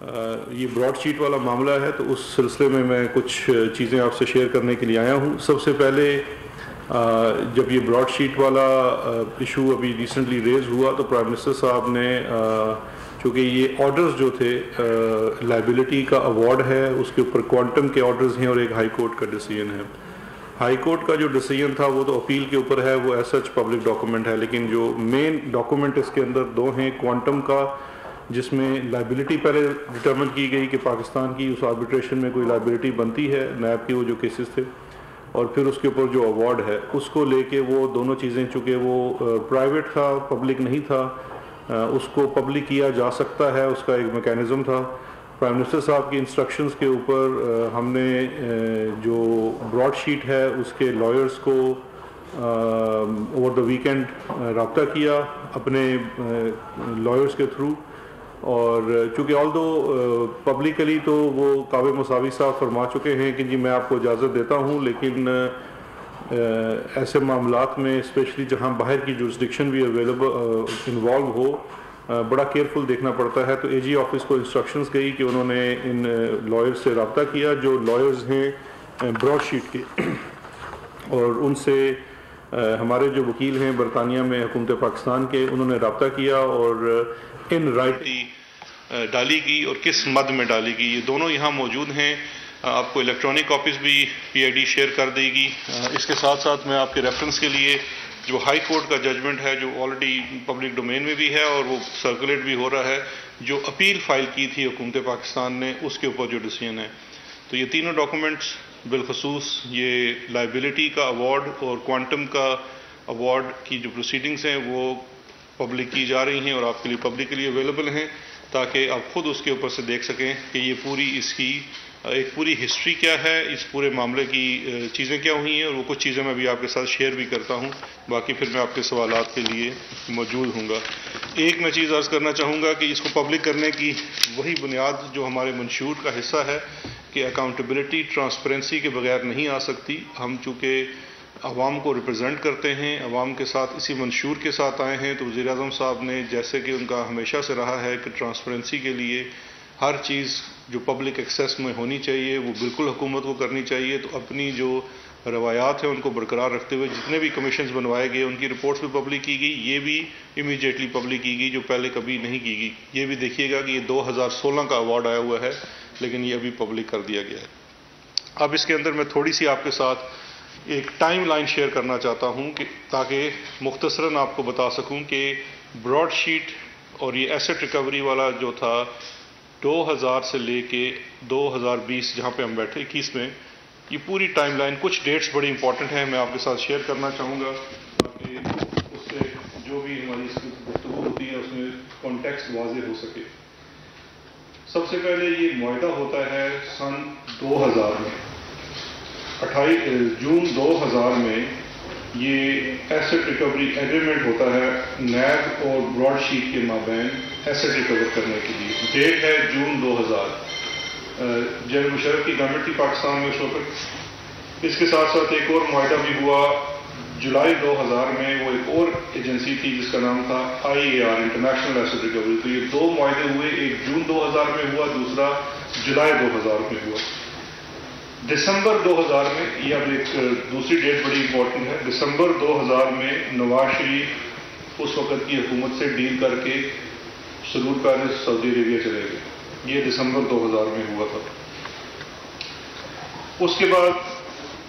یہ Broad sheet والا معاملہ ہے، تو اس سلسلے میں کچھ چیزیں آپ سے شیئر کرنے کے لیے آیا ہوں۔ سب سے پہلے جب یہ براڈ شیٹ والا ایشو ابھی ریسنٹلی ریز ہوا تو پرائم منسٹر صاحب نے، چونکہ یہ آرڈرز جو تھے لائبلٹی کا ایوارڈ ہے، اس کے اوپر کوانٹم کے آرڈرز ہیں اور ایک ہائی کورٹ کا ڈیسیژن ہے۔ ہائی کورٹ کا جو ڈیسیژن تھا وہ تو اپیل کے اوپر ہے، وہ ایز سچ پبلک ڈاکومنٹ ہے، لیکن جو مین ڈاکومنٹ اس کے اندر دو ہیں، کوانٹم کا جس میں لائبلٹی پہلے ڈٹرمن کی گئی کہ پاکستان کی اس آربیٹریشن میں کوئی لائبلٹی بنتی ہے، نیب کے وہ جو کیسز تھے، اور پھر اس کے اوپر جو ایوارڈ ہے اس کو لے کے وہ دونوں چیزیں، چونکہ وہ پرائیویٹ تھا، پبلک نہیں تھا، اس کو پبلک کیا جا سکتا ہے، اس کا ایک میکینزم تھا۔ پرائم منسٹر صاحب کی انسٹرکشنز کے اوپر ہم نے جو براڈ شیٹ ہے اس کے لائرز کو اوور دا ویکینڈ رابطہ کیا اپنے لائرز کے تھرو، اور چونکہ آل دو پبلکلی تو وہ کعبہ مساوی صاحب فرما چکے ہیں کہ جی میں آپ کو اجازت دیتا ہوں، لیکن ایسے معاملات میں اسپیشلی جہاں باہر کی جورسڈکشن بھی انوالو ہو، بڑا کیئرفل دیکھنا پڑتا ہے۔ تو اے جی آفس کو انسٹرکشنز گئی کہ انہوں نے ان لائرز سے رابطہ کیا جو لائرز ہیں براڈ شیٹ کے، اور ان سے ہمارے جو وکیل ہیں برطانیہ میں حکومت پاکستان کے، انہوں نے رابطہ کیا اور ان رائٹنگ ڈالی گئی اور کس مد میں ڈالی گئی، یہ دونوں یہاں موجود ہیں۔ آپ کو الیکٹرانک کاپیز بھی پی آئی ڈی شیئر کر دے گی۔ اس کے ساتھ ساتھ میں آپ کے ریفرنس کے لیے جو ہائی کورٹ کا ججمنٹ ہے جو آلریڈی پبلک ڈومین میں بھی ہے اور وہ سرکولیٹ بھی ہو رہا ہے، جو اپیل فائل کی تھی حکومت پاکستان نے، اس کے اوپر جو ڈیسیژن ہے، تو یہ تینوں ڈاکومنٹس بالخصوص یہ لائبلٹی کا ایوارڈ اور کوانٹم کا ایوارڈ کی جو پروسیڈنگز ہیں وہ پبلک کی جا رہی ہیں اور آپ کے لیے پبلکلی اویلیبل ہیں، تاکہ آپ خود اس کے اوپر سے دیکھ سکیں کہ یہ پوری اس کی ایک پوری ہسٹری کیا ہے، اس پورے معاملے کی چیزیں کیا ہوئی ہیں، اور وہ کچھ چیزیں میں بھی آپ کے ساتھ شیئر بھی کرتا ہوں، باقی پھر میں آپ کے سوالات کے لیے موجود ہوں گا۔ ایک میں چیز عرض کرنا چاہوں گا کہ اس کو پبلک کرنے کی وہی بنیاد جو ہمارے منشور کا حصہ ہے کہ اکاؤنٹیبلٹی ٹرانسپیرنسی کے بغیر نہیں آ سکتی۔ ہم چونکہ عوام کو ریپرزینٹ کرتے ہیں، عوام کے ساتھ اسی منشور کے ساتھ آئے ہیں، تو وزیر اعظم صاحب نے جیسے کہ ان کا ہمیشہ سے رہا ہے کہ ٹرانسپیرنسی کے لیے ہر چیز جو پبلک ایکسیس میں ہونی چاہیے وہ بالکل حکومت کو کرنی چاہیے، تو اپنی جو روایات ہیں ان کو برقرار رکھتے ہوئے جتنے بھی کمیشنز بنوائے گئے ان کی رپورٹس بھی پبلک کی گئی، یہ بھی امیڈیٹلی پبلک کی گئی جو پہلے کبھی نہیں کی گئی۔ یہ بھی دیکھیے گا کہ یہ 2016 کا ایوارڈ آیا ہوا ہے، لیکن یہ ابھی پبلک کر دیا گیا ہے۔ اب اس کے اندر میں تھوڑی سی آپ کے ساتھ ایک ٹائم لائن شیئر کرنا چاہتا ہوں کہ تاکہ مختصراً آپ کو بتا سکوں کہ براڈ شیٹ اور یہ ایسٹ ریکوری والا جو تھا 2000 سے لے کے 2020 جہاں پہ ہم بیٹھے 21 میں، یہ پوری ٹائم لائن کچھ ڈیٹس بڑی امپورٹنٹ ہیں میں آپ کے ساتھ شیئر کرنا چاہوں گا، تاکہ اس سے جو بھی ہماری گفتگو ہوتی ہے اس میں کانٹیکسٹ واضح ہو سکے۔ سب سے پہلے یہ معاہدہ ہوتا ہے سن 2000 میں، 28 جون 2000 میں یہ ایسٹ ریکوری ایگریمنٹ ہوتا ہے نیب اور براڈ شیٹ کے مابین ایسٹ ریکور کرنے کے لیے۔ ڈیٹ ہے جون 2000، جنرل مشرف کی گورنمنٹ تھی پاکستان میں اس وقت۔ اس کے ساتھ ساتھ ایک اور معاہدہ بھی ہوا جولائی 2000 میں، وہ ایک اور ایجنسی تھی جس کا نام تھا IAR انٹرنیشنل ایسٹ ریکوری۔ تو یہ دو معاہدے ہوئے، ایک جون 2000 میں ہوا، دوسرا جولائی 2000 میں ہوا۔ دسمبر 2000 میں، یہ اب ایک دوسری ڈیٹ بڑی امپورٹنٹ ہے، دسمبر 2000 میں نواز شریف اس وقت کی حکومت سے ڈیل کر کے سعود پیلس سعودی عربیہ چلے گئے، یہ دسمبر 2000 میں ہوا تھا۔ اس کے بعد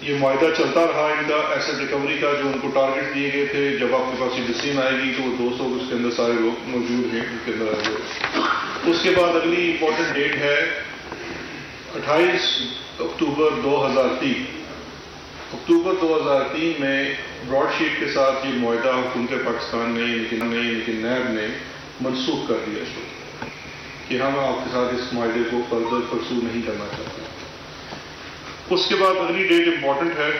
یہ معاہدہ چلتا رہا ان کا ایسٹ ریکوری کا، جو ان کو ٹارگٹ دیے گئے تھے۔ جب آپ کے پاس یہ ڈسیژن آئے گی تو وہ 200 اس کے اندر سارے لوگ موجود ہیں ان کے اندر آئے ہوئے۔ اس کے بعد اگلی امپورٹنٹ ڈیٹ ہے 28 اکتوبر 2003۔ اکتوبر 2003 میں براڈ شیٹ کے ساتھ یہ معاہدہ حکومت پاکستان نے لیکن نیب نے منسوخ کر دیا کہ ہم آپ کے ساتھ اس معاہدے کو فردر پرسو نہیں کرنا چاہتے۔ اس کے بعد اگلی ڈیٹ امپورٹنٹ ہے،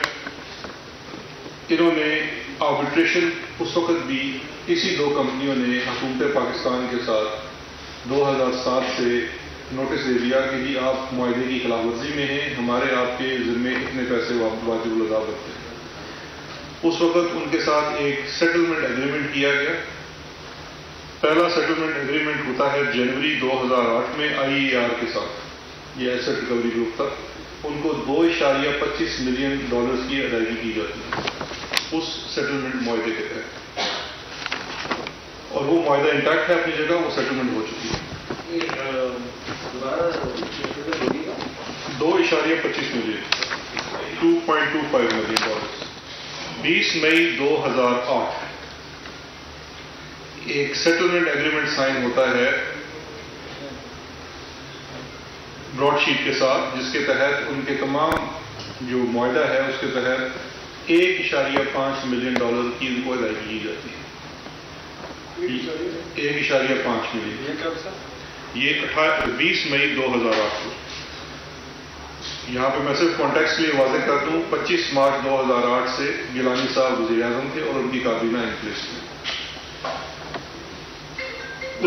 انہوں نے آربیٹریشن اس وقت بھی اسی دو کمپنیوں نے حکومت پاکستان کے ساتھ 2007 سے نوٹس دے دیا کہ جی آپ معاہدے کی خلاف ورزی میں ہیں، ہمارے آپ کے ذمے اتنے پیسے واجب الادا بنتے ہیں۔ اس وقت ان کے ساتھ ایک سیٹلمنٹ ایگریمنٹ کیا گیا پہلا سیٹلمنٹ ایگریمنٹ ہوتا ہے جنوری 2008 میں IER کے ساتھ، یہ ایسٹ ریکوری گروپ تھا، ان کو $2.25 ملین کی ادائیگی کی جاتی ہے اس سیٹلمنٹ معاہدے کے تحت، اور وہ معاہدہ انٹیکٹ ہے اپنی جگہ، وہ سیٹلمنٹ ہو چکی ہے۔ $2.25 ملین، $2.25 ملین۔ 20 مئی 2008 ایک سیٹلمنٹ ایگریمنٹ سائن ہوتا ہے براڈ شیٹ کے ساتھ، جس کے تحت ان کے تمام جو معاہدہ ہے اس کے تحت $1.5 ملین کی ان کو ادائیگی کی جاتی ہے۔ 1.5 ملین، یہ 20 مئی 2008 کو۔ یہاں پہ میں صرف کانٹیکسٹ کے لیے واضح کر دوں، 25 مارچ 2008 سے گیلانی صاحب وزیر اعظم تھے اور ان کی کابینہ ان پلیس تھی۔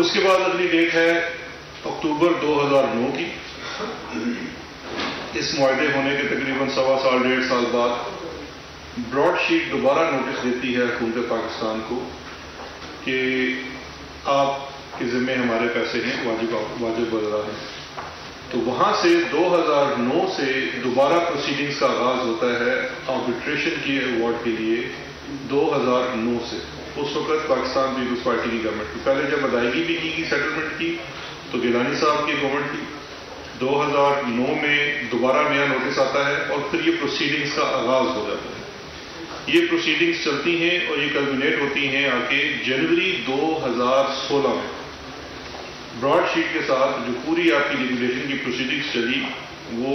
اس کے بعد اگلی ڈیٹ ہے اکتوبر 2009 کی۔ اس معاہدے ہونے کے تقریباً 1.25 سال بعد براڈ شیٹ دوبارہ نوٹس دیتی ہے حکومت پاکستان کو کہ آپ کے ذمے ہمارے پیسے ہیں، واجب وزرا ہیں۔ تو وہاں سے 2009 سے دوبارہ پروسیڈنگز کا آغاز ہوتا ہے آربیٹریشن کی ایوارڈ کے لیے 2009 سے۔ اس وقت پاکستان پیپلز پارٹی کی گورنمنٹ کی، پہلے جب ادائیگی بھی کی سیٹلمنٹ کی تو گیلانی صاحب کی گورنمنٹ کی، 2009 میں دوبارہ نیا نوٹس آتا ہے اور پھر یہ پروسیڈنگز کا آغاز ہو جاتا ہے۔ یہ پروسیڈنگز چلتی ہیں اور یہ کلمینیٹ ہوتی ہیں آ کے جنوری 2016 میں براڈ شیٹ کے ساتھ جو پوری آپ کی لیگولیشن کی پروسیڈنگز چلی، وہ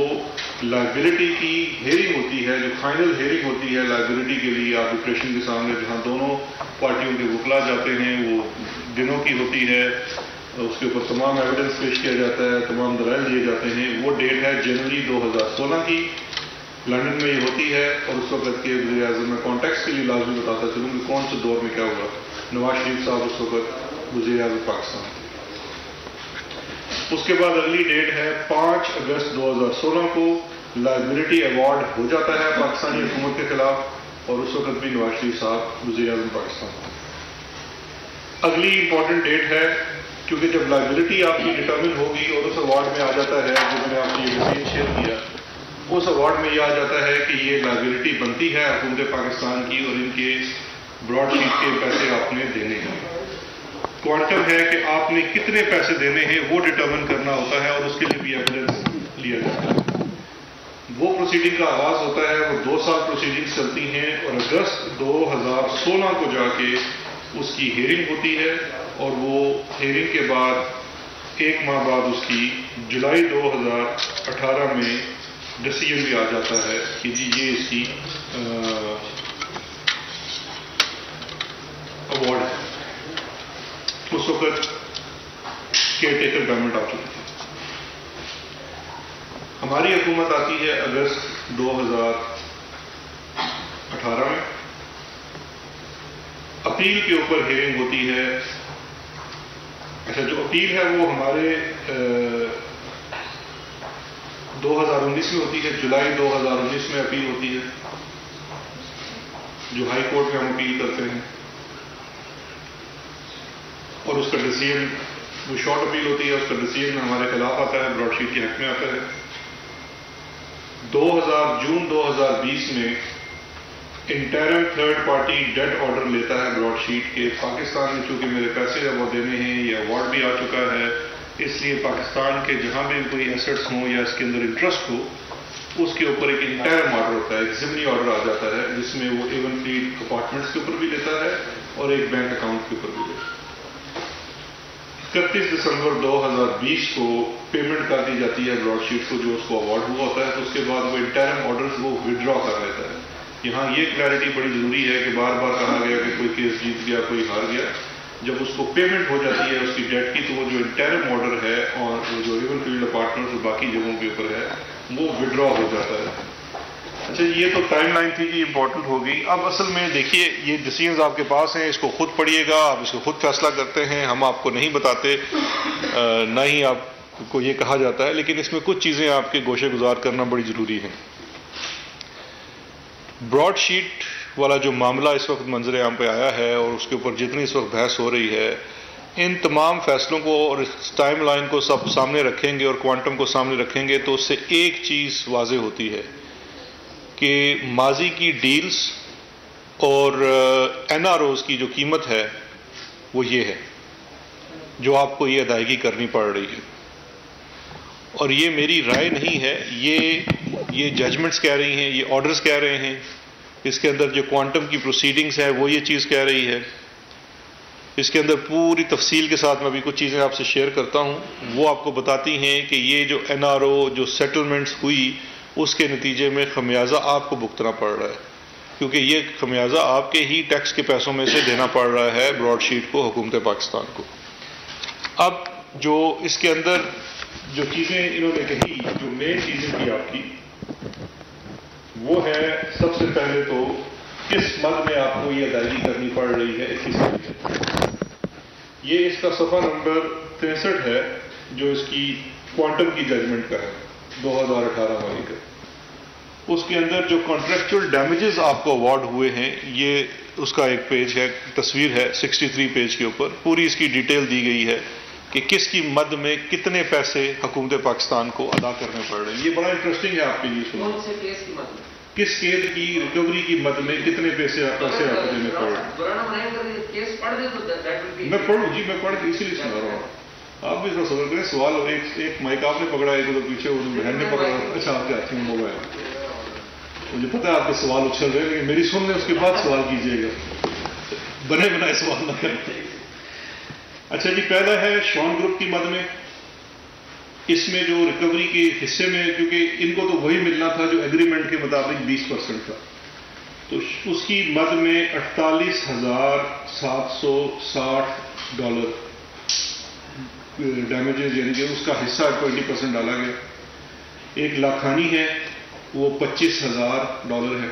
لائبلٹی کی ہیئرنگ ہوتی ہے، جو فائنل ہیئرنگ ہوتی ہے لائبلٹی کے لیے آربیٹریشن کے سامنے، جہاں دونوں پارٹیوں کے وکلا جاتے ہیں، وہ دنوں کی ہوتی ہے، اس کے اوپر تمام ایویڈنس پیش کیا جاتا ہے، تمام دلائل دیے جاتے ہیں۔ وہ ڈیٹ ہے جنوری 2016 کی، لندن میں یہ ہوتی ہے۔ اور اس وقت کے وزیر اعظم میں کانٹیکس کے لیے لازمی بتاتا چلوں کہ کون سے دور میں کیا ہوا۔ نواز شریف صاحب اس وقت وزیر اعظم پاکستان۔ اس کے بعد اگلی ڈیٹ ہے 5 اگست 2016 کو لائبلٹی ایوارڈ ہو جاتا ہے پاکستانی حکومت کے خلاف، اور اس وقت بھی نواز شریف صاحب وزیر اعظم پاکستان۔ اگلی امپورٹنٹ ڈیٹ ہے، کیونکہ جب لائبلٹی آپ کی ڈٹرمن ہوگی اور اس ایوارڈ میں آ جاتا ہے، جو میں نے آپ کو یہ ڈیٹیل شیئر کیا، اس ایوارڈ میں یہ آ جاتا ہے کہ یہ لائبلٹی بنتی ہے حکومت پاکستان کی اور ان کے براڈ شیٹ کے پیسے آپ نے دینے ہیں۔ کوانٹم ہے کہ آپ نے کتنے پیسے دینے ہیں وہ ڈٹرمن کرنا ہوتا ہے، اور اس کے لیے بھی ایویڈنس لیا جاتا ہے۔ وہ پروسیڈنگ کا آغاز ہوتا ہے، وہ 2 سال پروسیڈنگز چلتی ہیں، اور اگست 2016 کو جا کے اس کی ہیئرنگ ہوتی ہے، اور وہ ہیئرنگ کے بعد 1 ماہ بعد اس کی جولائی 2018 میں ڈیسیژن بھی آ جاتا ہے کہ جی یہ اس کی ایوارڈ ہے۔ اس وقت کیئر ٹیکر گورنمنٹ آ چکی تھی۔ ہماری حکومت آتی ہے اگست 2018 میں، اپیل کے اوپر ہیئرنگ ہوتی ہے۔ اچھا، جو اپیل ہے وہ ہمارے 2019 میں ہوتی ہے، جولائی 2019 میں اپیل ہوتی ہے، جو ہائی کورٹ میں ہم اپیل کرتے ہیں، اور اس کا ڈیسیژن وہ شارٹ اپیل ہوتی ہے، اس کا ڈیسیژن ہمارے خلاف آتا ہے، براڈ شیٹ کے حق میں آتا ہے۔ جون 2020 میں interim third party date order لیتا ہے براڈ شیٹ کے پاکستان میں، چونکہ میرے پیسے وہ دینے ہیں، یہ ایوارڈ بھی آ چکا ہے، اس لیے پاکستان کے جہاں بھی کوئی ایسٹس ہوں یا اس کے اندر انٹرسٹ ہو، اس کے اوپر ایک انٹرم آرڈر ہوتا ہے، ایک ضمنی آرڈر آ جاتا ہے، جس میں وہ ایون فیلڈ اپارٹمنٹس کے اوپر بھی لیتا ہے اور ایک بینک اکاؤنٹ کے اوپر بھی لیتا ہے۔ 31 دسمبر 2020 کو پیمنٹ کر دی جاتی ہے براڈ شیٹ کو، جو اس کو ایوارڈ ہوا ہوتا ہے، تو اس کے بعد وہ انٹرم آرڈرز وہ ودرا کر لیتا ہے۔ یہاں یہ کلیئرٹی بڑی ضروری ہے کہ بار بار کہا گیا کہ کوئی کیس جیت گیا، کوئی ہار گیا، جب اس کو پیمنٹ ہو جاتی ہے اس کی ڈیٹ کی، تو وہ جو انٹرم آرڈر ہے اور وہ جو ایون فیلڈ اپارٹمنٹس اور باقی جگہوں کے اوپر ہے وہ ودرا ہو جاتا ہے۔ اچھا، یہ تو ٹائم لائن تھی کہ امپورٹنٹ ہوگی۔ اب اصل میں دیکھیے، یہ ڈیسیژنز آپ کے پاس ہیں، اس کو خود پڑھیے گا، آپ اس کو خود فیصلہ کرتے ہیں، ہم آپ کو نہیں بتاتے، نہ ہی آپ کو یہ کہا جاتا ہے، لیکن اس میں کچھ چیزیں آپ کے گوشے گزار کرنا بڑی ضروری ہیں۔ براڈ شیٹ والا جو معاملہ اس وقت منظر عام پہ آیا ہے، اور اس کے اوپر جتنی اس وقت بحث ہو رہی ہے، ان تمام فیصلوں کو اور اس ٹائم لائن کو سب سامنے رکھیں گے اور کوانٹم کو سامنے رکھیں گے تو اس سے ایک چیز واضح ہوتی ہے کہ ماضی کی ڈیلز اور این آر اوز کی جو قیمت ہے وہ یہ ہے جو آپ کو یہ ادائیگی کرنی پڑ رہی ہے. اور یہ میری رائے نہیں ہے، یہ ججمنٹس کہہ رہی ہیں، یہ آرڈرز کہہ رہے ہیں. اس کے اندر جو کوانٹم کی پروسیڈنگز ہے وہ یہ چیز کہہ رہی ہے. اس کے اندر پوری تفصیل کے ساتھ میں ابھی کچھ چیزیں آپ سے شیئر کرتا ہوں، وہ آپ کو بتاتی ہیں کہ یہ جو این آر او جو سیٹلمنٹس ہوئی اس کے نتیجے میں خمیازہ آپ کو بھگتنا پڑ رہا ہے، کیونکہ یہ خمیازہ آپ کے ہی ٹیکس کے پیسوں میں سے دینا پڑ رہا ہے براڈ شیٹ کو، حکومت پاکستان کو. اب جو اس کے اندر جو چیزیں انہوں نے کہی، جو مین چیزیں تھی آپ کی، وہ ہے سب سے پہلے تو کس مد میں آپ کو یہ ادائیگی کرنی پڑ رہی ہے. یہ اس کا صفحہ نمبر 63 ہے جو اس کی کوانٹم کی ججمنٹ کا ہے 2018 والی کا. اس کے اندر جو کانٹریکچول ڈیمیجز آپ کو اوارڈ ہوئے ہیں، یہ اس کا ایک پیج ہے، تصویر ہے 63 پیج کے اوپر، پوری اس کی ڈیٹیل دی گئی ہے کہ کس کی مد میں کتنے پیسے حکومت پاکستان کو ادا کرنے پڑ رہے ہیں. یہ بڑا انٹرسٹنگ ہے آپ کے لیے سننا. کس کیس کی ریکوری کی مد میں کتنے پیسے آپ کو دینے پڑ رہے ہیں. میں پڑھوں جی، میں پڑھ کے اسی لیے سنا رہا ہوں. آپ بھی تھوڑا صبر کریں. سوال ایک مائک آپ نے پکڑا، ایک ادھر پیچھے بہن نے پکڑا. اچھا آپ کے ہاتھ میں موبائل، مجھے پتا ہے آپ کے سوال اچھل رہے ہیں، لیکن میری سن لیں اس کے بعد سوال کیجیے گا، بنے بنائے سوال نہ کریں. اچھا جی، پہلا ہے شون گروپ کی مد میں. اس میں جو ریکوری کے حصے میں، کیونکہ ان کو تو وہی ملنا تھا جو ایگریمنٹ کے مطابق 20% تھا، تو اس کی مد میں $48,760 ڈیمیجز، یعنی کہ اس کا حصہ 20% ڈالا گیا. ایک لاکھانی ہے وہ $25,000 ہے.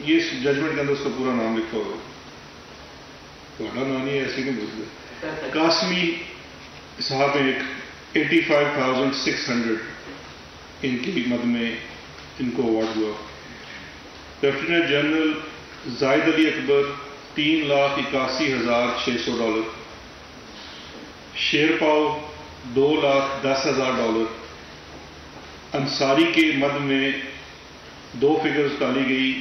یہ ججمنٹ کے اندر اس کا پورا نام لکھا ہوگا، تھوڑا نام ہی ایسے نہیں بولتے. قاسمی صاحب ایک 85,600 ان کی مد میں ان کو اوارڈ ہوا. لیفٹیننٹ جنرل زاہد علی اکبر $3,81,600. شیر پاؤ $2,10,000. انصاری کے مد میں دو فگرز ڈالی گئی،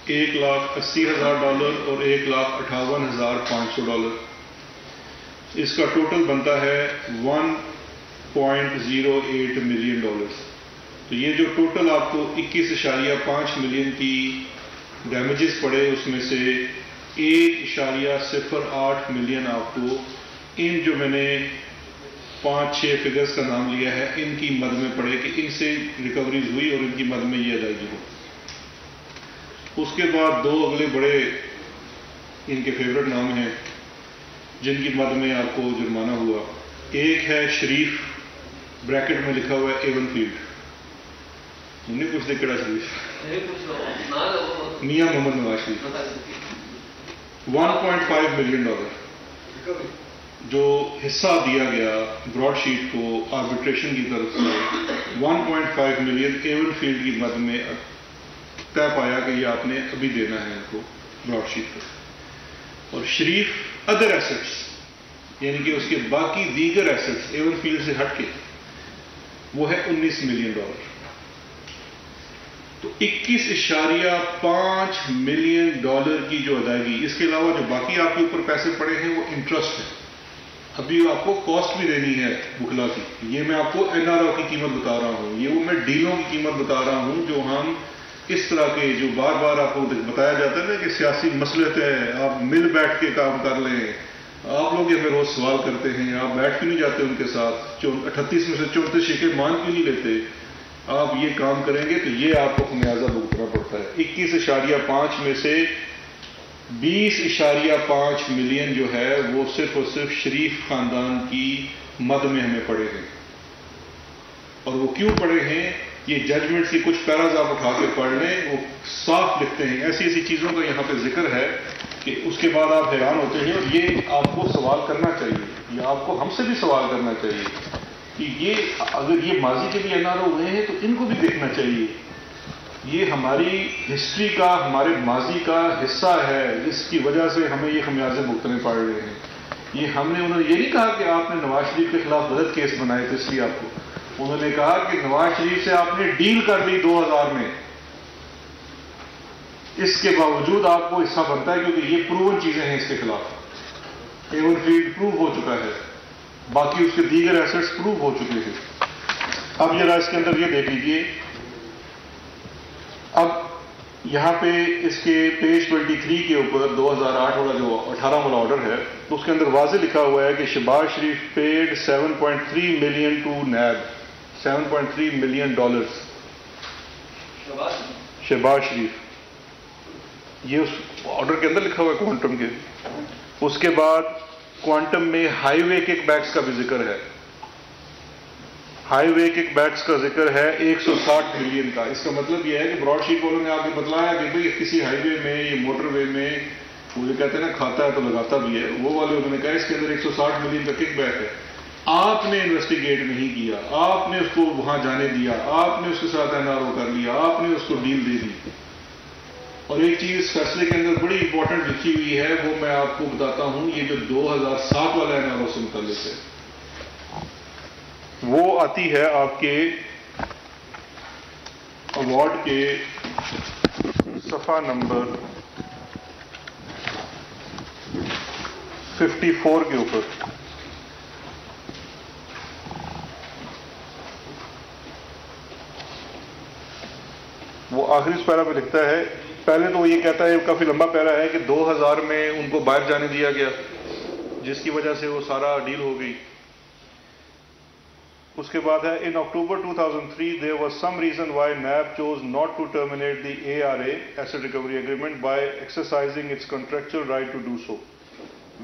$1,80,000 اور $1,58,500. اس کا ٹوٹل بنتا ہے $1.08 ملین. تو یہ جو ٹوٹل آپ کو 21.5 ملین کی ڈیمیجز پڑے، اس میں سے 1.08 ملین آپ کو ان جو میں نے 5-6 فگرز کا نام لیا ہے ان کی مد میں پڑے کہ ان سے ریکوریز ہوئی اور ان کی مد میں یہ ادائیگی ہو. اس کے بعد دو اگلے بڑے ان کے فیورٹ نام ہیں جن کی مد میں آپ کو جرمانہ ہوا. ایک ہے شریف، بریکٹ میں لکھا ہوا ہے ایون فیلڈ. انہیں پوچھتے کیڑا شریف؟ میاں محمد نواز شریف. $1.5 ملین جو حصہ دیا گیا براڈ شیٹ کو آربیٹریشن کی طرف سے، 1.5 ملین ایون فیلڈ کی مد میں طے پایا کہ یہ آپ نے ابھی دینا ہے ان کو براڈ شیٹ پر. اور شریف ادر ایسٹس، یعنی کہ اس کے باقی دیگر ایسٹس ایون فیلڈ سے ہٹ کے، وہ ہے $19 ملین. تو $21.5 ملین کی جو ادائیگی، اس کے علاوہ جو باقی آپ کے اوپر پیسے پڑے ہیں وہ انٹرسٹ ہے. ابھی آپ کو کاسٹ بھی دینی ہے وکلا کی. یہ میں آپ کو این آر او کی قیمت بتا رہا ہوں، یہ وہ میں ڈیلوں کی قیمت بتا رہا ہوں جو ہم اس طرح کے جو بار بار آپ کو بتایا جاتا ہے نا کہ سیاسی مسئلے ہیں، آپ مل بیٹھ کے کام کر لیں. آپ لوگ یہ ہمیں روز سوال کرتے ہیں، آپ بیٹھ کیوں نہیں جاتے ان کے ساتھ؟ 38 میں سے 34 شیخیں مان کیوں نہیں لیتے؟ آپ یہ کام کریں گے تو یہ آپ کو خمیازہ بھگتنا پڑتا ہے. 21.5 میں سے 20.5 ملین جو ہے وہ صرف اور صرف شریف خاندان کی مد میں ہمیں پڑے ہیں. اور وہ کیوں پڑے ہیں؟ یہ ججمنٹ کی کچھ پیراز آپ اٹھا کے پڑھ لیں، وہ صاف لکھتے ہیں. ایسی ایسی چیزوں کا یہاں پہ ذکر ہے کہ اس کے بعد آپ حیران ہوتے ہیں. اور یہ آپ کو سوال کرنا چاہیے، یہ آپ کو ہم سے بھی سوال کرنا چاہیے کہ یہ اگر یہ ماضی کے بھی این آر او ہوئے ہیں تو ان کو بھی دیکھنا چاہیے یہ ہماری ہسٹری کا، ہمارے ماضی کا حصہ ہے، جس کی وجہ سے ہمیں یہ خمیازے بھگتنے پڑ رہے ہیں. یہ انہوں نے یہ نہیں کہا کہ آپ نے نواز شریف کے خلاف غلط کیس بنائے تھے اس لیے آپ کو، انہوں نے کہا کہ نواز شریف سے آپ نے ڈیل کر لی 2000 میں، اس کے باوجود آپ کو حصہ بنتا ہے کیونکہ یہ پروون چیزیں ہیں اس کے خلاف. ایون فیلڈ پروو ہو چکا ہے، باقی اس کے دیگر ایسٹس پروو ہو چکے ہیں. اب ذرا اس کے اندر یہ دیکھ لیجیے، اب یہاں پہ اس کے پیج 23 کے اوپر 2008 والا جو 18 والا آرڈر ہے، تو اس کے اندر واضح لکھا ہوا ہے کہ Shahbaz Sharif paid 7.3 million to NAB, $7.3 million. Shahbaz Sharif, یہ اس آرڈر کے اندر لکھا ہوا ہے کوانٹم کے. اس کے بعد کوانٹم میں ہائی وے کک بیکس کا بھی ذکر ہے، ہائی وے کک بیکس کا ذکر ہے 160 ملین کا. اس کا مطلب یہ ہے کہ براڈ شیٹ والوں نے آپ کو بتلایا کہ بھئی کسی ہائی وے میں یا موٹر وے میں وہ جو کہتے ہیں نا کھاتا ہے تو لگاتا بھی ہے، وہ والے انہوں نے کہا اس کے اندر 160 ملین کا کک بیک ہے. آپ نے انویسٹیگیٹ نہیں کیا، آپ نے اس کو وہاں جانے دیا، آپ نے اس کے ساتھ NRO کر لیا، آپ نے اس کو ڈیل دے دی. اور ایک چیز فیصلے کے اندر بڑی امپورٹنٹ لکھی ہوئی ہے، وہ میں آپ کو بتاتا ہوں. یہ جو 2007 والا NRO سے متعلق ہے، وہ آتی ہے آپ کے ایوارڈ کے صفحہ نمبر 54 کے اوپر. وہ آخری پیرا پہ لکھتا ہے، پہلے تو وہ یہ کہتا ہے، کافی لمبا پیرا ہے کہ 2000 میں ان کو باہر جانے دیا گیا جس کی وجہ سے وہ سارا ڈیل ہو گئی. اس کے بعد ہے ان October 2003 there was some reason why NAB chose not to terminate the ARA Asset Recovery Agreement by exercising its contractual right to do so,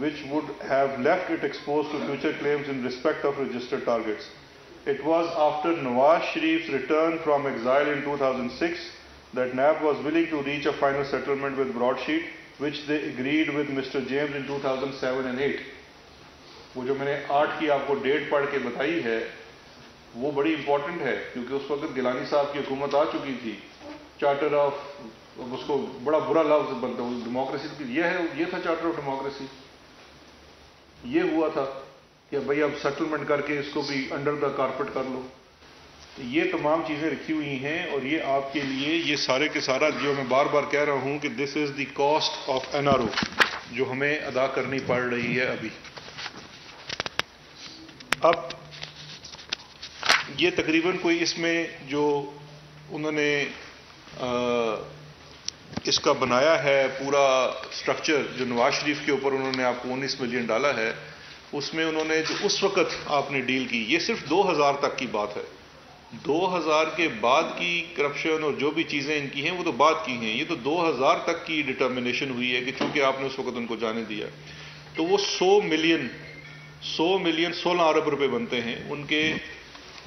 which would have left it exposed to future claims in respect of registered targets. It was after Nawaz Sharif's return from exile in 2006 that NAB was willing to reach a final settlement with Broadsheet, which they agreed with Mr. James in 2007 and 8. وہ جو میں نے 8 کی آپ کو date پڑھ کے بتائی ہے وہ بڑی امپورٹنٹ ہے، کیونکہ اس وقت گیلانی صاحب کی حکومت آ چکی تھی. چارٹر آف، اس کو بڑا برا لفظ بنتا ہے ڈیموکریسی، یہ تھا چارٹر آف ڈیموکریسی. یہ ہوا تھا کہ بھئی اب سیٹلمنٹ کر کے اس کو بھی انڈر دا کارپٹ کر لو. یہ تمام چیزیں رکھی ہوئی ہیں، اور یہ آپ کے لیے یہ سارے کے سارا جو میں بار بار کہہ رہا ہوں کہ دس از دی کاسٹ آف NRO جو ہمیں ادا کرنی پڑ رہی ہے ابھی. اب یہ تقریباً کوئی اس میں جو انہوں نے اس کا بنایا ہے پورا سٹرکچر جو نواز شریف کے اوپر انہوں نے آپ کو 19 ملین ڈالا ہے، اس میں انہوں نے جو اس وقت آپ نے ڈیل کی، یہ صرف 2000 تک کی بات ہے. 2000 کے بعد کی کرپشن اور جو بھی چیزیں ان کی ہیں وہ تو بعد کی ہیں. یہ تو 2000 تک کی ڈٹرمنیشن ہوئی ہے کہ چونکہ آپ نے اس وقت ان کو جانے دیا، تو وہ 100 ملین 16 ارب روپے بنتے ہیں.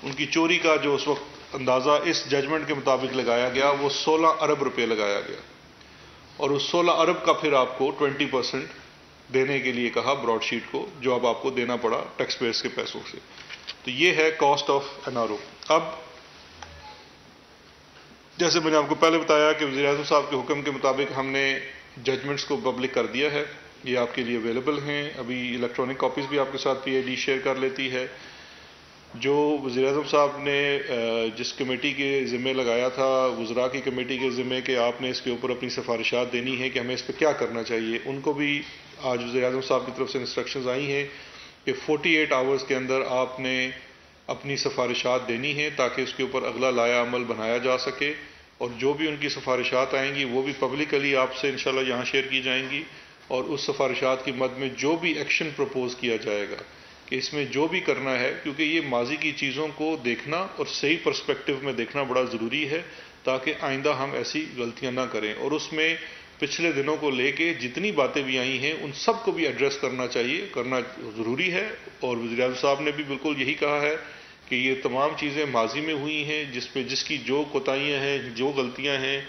ان کی چوری کا جو اس وقت اندازہ اس ججمنٹ کے مطابق لگایا گیا وہ 16 ارب روپے لگایا گیا، اور اس 16 ارب کا پھر آپ کو 20% دینے کے لیے کہا براڈ شیٹ کو، جو اب آپ کو دینا پڑا ٹیکس پیئرز کے پیسوں سے. تو یہ ہے کاسٹ آف NRO. اب جیسے میں نے آپ کو پہلے بتایا کہ وزیر اعظم صاحب کے حکم کے مطابق ہم نے ججمنٹس کو پبلک کر دیا ہے، یہ آپ کے لیے اویلیبل ہیں. ابھی الیکٹرانک کاپیز بھی آپ کے ساتھ PID شیئر کر لیتی ہے. جو وزیر اعظم صاحب نے جس کمیٹی کے ذمہ لگایا تھا، وزراء کی کمیٹی کے ذمہ کہ آپ نے اس کے اوپر اپنی سفارشات دینی ہے کہ ہمیں اس پہ کیا کرنا چاہیے، ان کو بھی آج وزیر اعظم صاحب کی طرف سے انسٹرکشنز آئی ہیں کہ 48 آورز کے اندر آپ نے اپنی سفارشات دینی ہیں تاکہ اس کے اوپر اگلا لایا عمل بنایا جا سکے. اور جو بھی ان کی سفارشات آئیں گی وہ بھی پبلکلی آپ سے انشاءاللہ یہاں شیئر کی جائیں گی، اور اس سفارشات کی مد میں جو بھی ایکشن پروپوز کیا جائے گا کہ اس میں جو بھی کرنا ہے، کیونکہ یہ ماضی کی چیزوں کو دیکھنا اور صحیح پرسپیکٹو میں دیکھنا بڑا ضروری ہے تاکہ آئندہ ہم ایسی غلطیاں نہ کریں. اور اس میں پچھلے دنوں کو لے کے جتنی باتیں بھی آئی ہیں ان سب کو بھی ایڈریس کرنا چاہیے، کرنا ضروری ہے. اور وزیر اعظم صاحب نے بھی بالکل یہی کہا ہے کہ یہ تمام چیزیں ماضی میں ہوئی ہیں، جس کی جو کوتاہیاں ہیں، جو غلطیاں ہیں،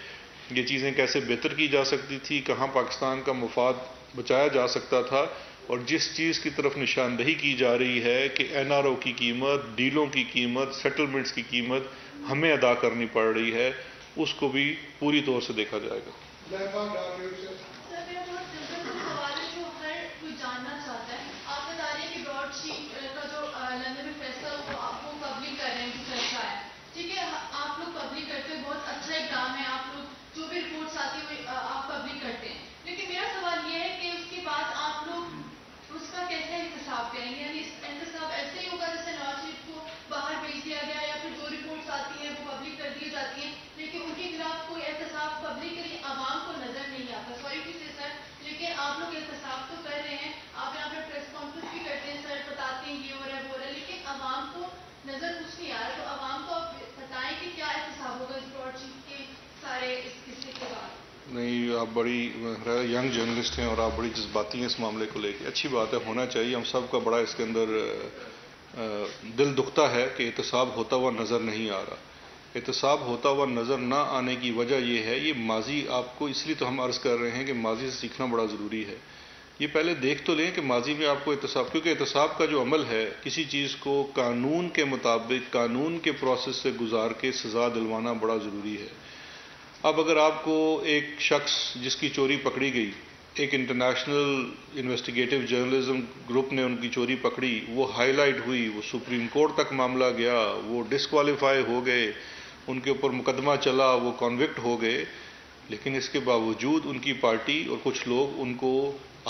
یہ چیزیں کیسے بہتر کی جا سکتی تھی، کہاں پاکستان کا مفاد بچایا جا سکتا تھا. اور جس چیز کی طرف نشاندہی کی جا رہی ہے کہ NRO کی قیمت، ڈیلوں کی قیمت، سیٹلمنٹس کی قیمت ہمیں ادا کرنی پڑ رہی ہے، اس کو بھی پوری طور سے دیکھا جائے گا. جاننا چاہتا ہے آپ بتا رہے ہیں کہ براڈ شیٹ کا جو لندن میں فیصلہ وہ آپ کو پبلک کر رہے ہیں جو فیصلہ ہے ٹھیک ہے آپ لوگ پبلک کرتے ہیں بہت اچھا اقدام ہے آپ لوگ جو بھی رپورٹس آتی ہیں آپ پبلک کرتے ہیں لیکن میرا سوال یہ ہے کہ اس کے بعد آپ لوگ اس کا کیسے احتساب کریں گے یعنی احتساب ایسے ہی ہوگا جیسے نواز شریف کو باہر بھیج دیا گیا یا پھر جو رپورٹس آتی ہیں وہ پبلک کر دی جاتی ہیں لیکن ان کے خلاف کوئی احتساب پبلک کے لیے عوام کو نظر نہیں آتا سوری ٹو سے سر لیکن آپ لوگ احتساب تو کر رہے ہیں آپ یہاں پہ پریس کانفرنس بھی کرتے ہیں سر بتاتے ہیں یہ ہو رہا ہے وہ رہا ہے لیکن عوام کو نظر کچھ نہیں آ رہا تو عوام کو آپ بتائیں کہ کیا احتساب ہوگا اس براڈ شیٹ کے سارے اس قصے کے بعد. نہیں آپ بڑی ینگ جرنلسٹ ہیں اور آپ بڑی جذباتی ہیں اس معاملے کو لے کے. اچھی بات ہے ہونا چاہیے. ہم سب کا بڑا اس کے اندر دل دکھتا ہے کہ احتساب ہوتا ہوا نظر نہیں آ رہا. احتساب ہوتا ہوا نظر نہ آنے کی وجہ یہ ہے یہ ماضی آپ کو اس لیے تو ہم عرض کر رہے ہیں کہ ماضی سے سیکھنا بڑا ضروری ہے. یہ پہلے دیکھ تو لیں کہ ماضی میں آپ کو احتساب کیونکہ احتساب کا جو عمل ہے کسی چیز کو قانون کے مطابق قانون کے پروسیس سے گزار کے سزا دلوانا بڑا ضروری ہے. اب اگر آپ کو ایک شخص جس کی چوری پکڑی گئی ایک انٹرنیشنل انویسٹیگیٹو جرنلزم گروپ نے ان کی چوری پکڑی وہ ہائی لائٹ ہوئی وہ سپریم کورٹ تک معاملہ گیا وہ ڈسکوالیفائی ہو گئے ان کے اوپر مقدمہ چلا وہ کنوکٹ ہو گئے لیکن اس کے باوجود ان کی پارٹی اور کچھ لوگ ان کو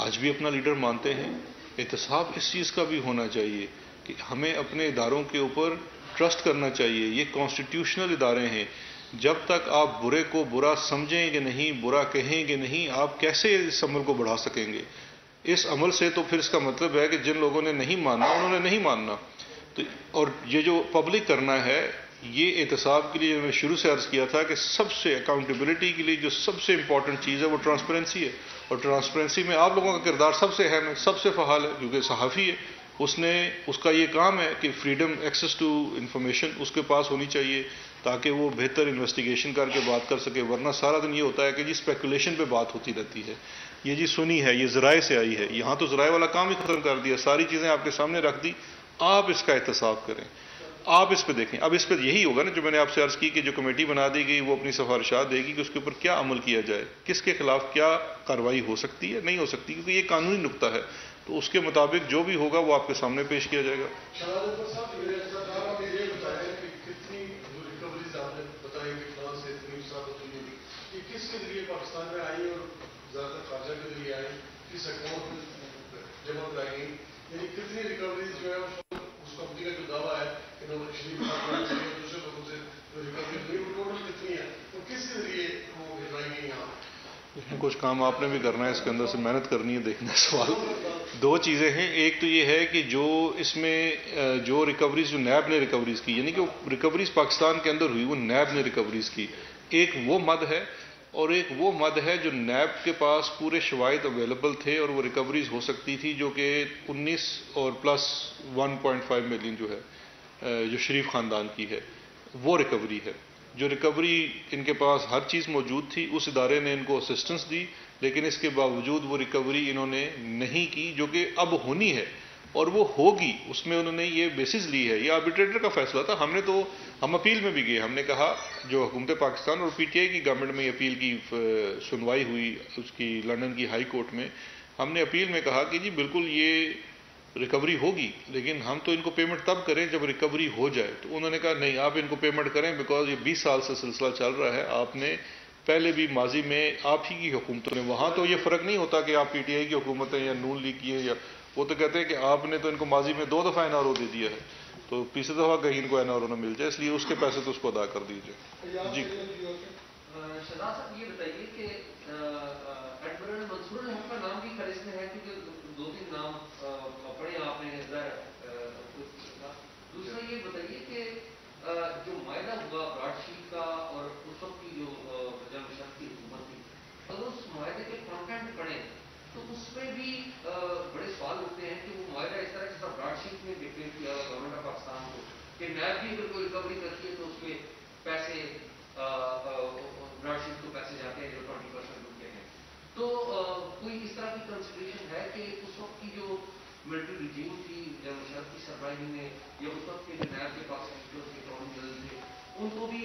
آج بھی اپنا لیڈر مانتے ہیں. احتساب اس چیز کا بھی ہونا چاہیے کہ ہمیں اپنے اداروں کے اوپر ٹرسٹ کرنا چاہیے. یہ کانسٹیٹیوشنل ادارے ہیں. جب تک آپ برے کو برا سمجھیں گے نہیں برا کہیں گے نہیں آپ کیسے اس عمل کو بڑھا سکیں گے. اس عمل سے تو پھر اس کا مطلب ہے کہ جن لوگوں نے نہیں ماننا انہوں نے نہیں ماننا. تو اور یہ جو پبلک کرنا ہے یہ احتساب کے لیے میں نے شروع سے عرض کیا تھا کہ سب سے اکاؤنٹیبلٹی کے لیے جو سب سے امپورٹنٹ چیز ہے وہ ٹرانسپیرنسی ہے. اور ٹرانسپیرنسی میں آپ لوگوں کا کردار سب سے اہم ہے سب سے فعال ہے کیونکہ صحافی ہے. اس کا یہ کام ہے کہ فریڈم ایکسیس ٹو انفارمیشن اس کے پاس ہونی چاہیے تاکہ وہ بہتر انویسٹیگیشن کر کے بات کر سکے. ورنہ سارا دن یہ ہوتا ہے کہ جی اسپیکولیشن پہ بات ہوتی رہتی ہے. یہ جی سنی ہے یہ ذرائع سے آئی ہے. یہاں تو ذرائع والا کام ہی ختم کر دیا. ساری چیزیں آپ کے سامنے رکھ دی. آپ اس کا احتساب کریں آپ اس پہ دیکھیں. اب اس پہ یہی ہوگا نا جو میں نے آپ سے عرض کی کہ جو کمیٹی بنا دی گئی وہ اپنی سفارشات دے گی کہ اس کے اوپر کیا عمل کیا جائے کس کے خلاف کیا کارروائی ہو سکتی ہے نہیں ہو سکتی کیونکہ یہ قانونی نقطہ ہے. تو اس کے مطابق جو بھی ہوگا وہ آپ کے سامنے پیش کیا جائے گا. کس کے ذریعے پاکستان میں آئی اور زیادہ تر خارجہ کے ذریعے آئی کس اکاؤنٹ جمع کرائی گئی یعنی کتنی ریکوریز جو ہے اس کمپنی کا جو دعویٰ ہے کہ نواز شریف دوسرے لوگوں سے ریکوری ہوئی وہ ٹوٹل کتنی ہے اور کس کے ذریعے وہ بھجوائی گئی یہاں. کچھ کام آپ نے بھی کرنا ہے اس کے اندر سے محنت کرنی ہے. دیکھنا سوال دو چیزیں ہیں. ایک تو یہ ہے کہ جو اس میں جو ریکوریز جو نیب نے ریکوریز کی یعنی کہ ریکوریز پاکستان کے اندر ہوئی وہ نیب نے ریکوریز کی. ایک وہ مد ہے اور ایک وہ مد ہے جو نیب کے پاس پورے شواہد اویلیبل تھے اور وہ ریکوریز ہو سکتی تھی جو کہ 19 اور پلس 1.5 ملین جو ہے جو شریف خاندان کی ہے وہ ریکوری ہے. جو ریکوری ان کے پاس ہر چیز موجود تھی اس ادارے نے ان کو اسسٹنس دی لیکن اس کے باوجود وہ ریکوری انہوں نے نہیں کی جو کہ اب ہونی ہے اور وہ ہوگی. اس میں انہوں نے یہ بیسز لی ہے. یہ آربیٹریٹر کا فیصلہ تھا. ہم اپیل میں بھی گئے. ہم نے کہا جو حکومت پاکستان اور پی ٹی آئی کی گورنمنٹ میں اپیل کی سنوائی ہوئی اس کی لندن کی ہائی کورٹ میں ہم نے اپیل میں کہا کہ جی بالکل یہ ریکوری ہوگی لیکن ہم تو ان کو پیمنٹ تب کریں جب ریکوری ہو جائے. تو انہوں نے کہا نہیں آپ ان کو پیمنٹ کریں بیکاز یہ 20 سال سے سلسلہ چل رہا ہے. آپ نے پہلے بھی ماضی میں آپ ہی کی حکومتوں نے وہاں تو یہ فرق نہیں ہوتا کہ آپ پی ٹی آئی کی حکومت ہیں یا نون لیگ کی ہیں یا وہ تو کہتے ہیں کہ آپ نے تو ان کو ماضی میں 2 دفعہ این آر او دے دیا ہے تو تیسری دفعہ کہیں ان کو این آر او نہ مل جائے اس لیے اس کے پیسے تو اس کو ادا کر دیجیے. جی شہزاد صاحب یہ بتائیے کہ ایڈمرل منصور الحق کا نام بھی فہرست میں ہے کیونکہ 2-3 نام پڑھے آپ نے. دوسرا یہ بتائیے کہ جو معاہدہ ہوا براڈ شیٹ کا اور اس وقت کی جو جنرل مشرف کی حکومت تھی اگر اس معاہدے کے کانٹینٹ پڑھیں تو اس میں بھی بڑے سوال اٹھتے ہیں کہ وہ معاہدہ اس طرح جس طرح براڈ شیٹ میں ڈکلیئر کیا گورنمنٹ آف پاکستان کو کہ نیب بھی اگر کوئی ریکوری کرتی ہے تو اس کے پیسے براڈ شیٹ کو پیسے جاتے ہیں جو 20% ہوتے ہیں. تو کوئی اس طرح کی کنسیڈریشن ہے کہ اس وقت کی جو ملٹری ریجیم تھی جنرل مشرف کی سربراہی میں یا اس وقت کے جو نیب کے پاس کے اٹارنی جنرل تھے ان کو بھی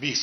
20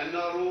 NRO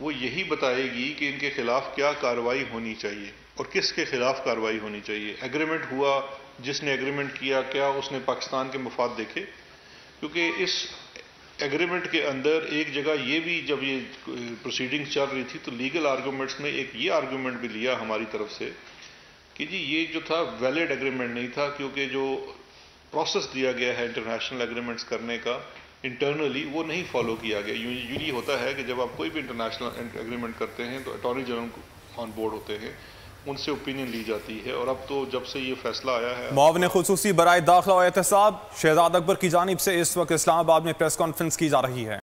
وہ یہی بتائے گی کہ ان کے خلاف کیا کارروائی ہونی چاہیے اور کس کے خلاف کارروائی ہونی چاہیے. ایگریمنٹ ہوا، جس نے ایگریمنٹ کیا کیا اس نے پاکستان کے مفاد دیکھے؟ کیونکہ اس ایگریمنٹ کے اندر ایک جگہ یہ بھی، جب یہ پروسیڈنگ چل رہی تھی تو لیگل آرگومنٹس میں ایک یہ آرگومنٹ بھی لیا ہماری طرف سے کہ جی یہ جو تھا ویلڈ ایگریمنٹ نہیں تھا، کیونکہ جو پروسیس دیا گیا ہے انٹرنیشنل ایگریمنٹس کرنے کا انٹرنلی وہ نہیں فالو کیا گیا. یوزلی ہوتا ہے کہ جب آپ کوئی بھی انٹرنیشنل ایگریمنٹ کرتے ہیں تو اٹارنی جنرل آن بورڈ ہوتے ہیں، ان سے اوپینین لی جاتی ہے. اور اب تو جب سے یہ فیصلہ آیا ہے، معاون خصوصی برائے داخلہ و احتساب شہزاد اکبر کی جانب سے اس وقت اسلام آباد میں پریس کانفرنس کی جا رہی ہے.